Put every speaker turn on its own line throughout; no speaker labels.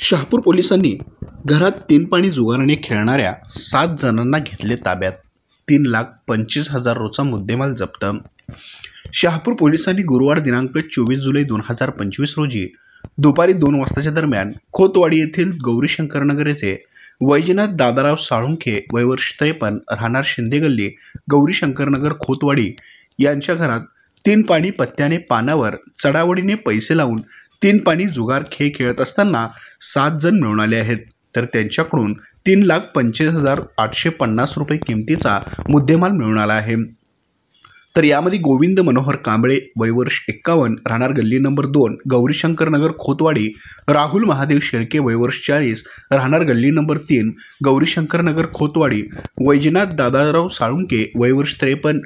शहापूर पोलिसांनी घरात तीन पाणी जुगाराने खेळणाऱ्या 7 जणांना घेतले ताब्यात. 3,25,000 रोचा मुद्देमाल जप्त. शहापूर पोलिसांनी गुरुवार दिनांक 24 जुलै 2025 रोजी दुपारी 2 वाजताच्या दरम्यान खोतवाडी येथील गौरीशंकरनगर येथे वैजनाथ दादाराव साळुंखे वय वर्ष 53 राहणार शिंदे गल्ली गौरीशंकरनगर खोतवाडी यांच्या घरात तीन पाणी पत्त्याने पानावर चढावडीने पैसे लावून तीन पाणी जुगार खेळ खेळत असताना 7 जण मिळून आले आहेत. तर त्यांच्याकडून 3,25,850 रुपये किमतीचा मुद्देमाल मिळून आला आहे. तर यामध्ये गोविंद मनोहर कांबळे वय वर्ष 51 राहणार गल्ली नंबर 2 गौरीशंकरनगर खोतवाडी, राहुल महादेव शेळके वय वर्ष 40 राहणार गल्ली नंबर 3 गौरीशंकरनगर खोतवाडी, वैजनाथ दादाराव साळुंखे वय वर्ष 53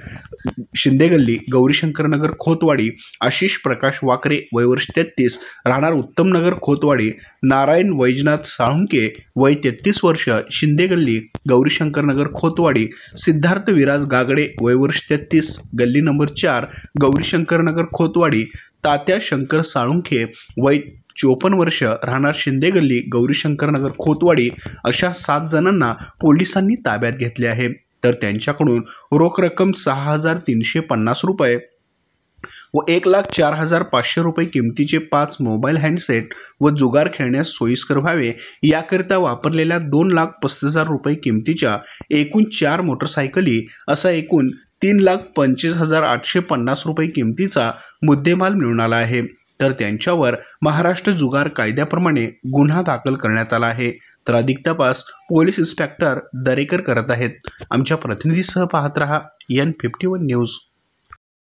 शिंदे गल्ली गौरीशंकरनगर खोतवाडी, आशिष प्रकाश वाकरे वय वर्ष 33 राहणार उत्तमनगर खोतवाडी, नारायण वैजनाथ साळुंखे वय 33 वर्ष शिंदे गल्ली गौरीशंकरनगर खोतवाडी, सिद्धार्थ विराज गागडे वय वर्ष 33 गल्ली नंबर 4 गौरीशंकरनगर खोतवाडी, तात्या शंकर साळुंखे वय 54 वर्ष राहणार शिंदे गल्ली गौरीशंकरनगर खोतवाडी अशा 7 जणांना पोलिसांनी ताब्यात घेतले आहे. तर त्यांच्याकडून रोख रक्कम 6,350 रुपये व 1,04,500 रुपये किमतीचे 5 मोबाईल हँडसेट व जुगार खेळण्यास सोयीस्कर व्हावे याकरिता वापरलेल्या 2,35,000 रुपये किमतीच्या एकूण 4 मोटरसायकली असा एकूण 3,25,850 रुपये किमतीचा मुद्देमाल मिळून आला आहे. तर त्यांच्यावर महाराष्ट्र जुगार कायद्याप्रमाणे गुन्हा दाखल करण्यात आला आहे. तर अधिक तपास पोलीस इन्स्पेक्टर दरेकर करत आहेत. आमच्या प्रतिनिधीसह पाहत रहा N51 न्यूज.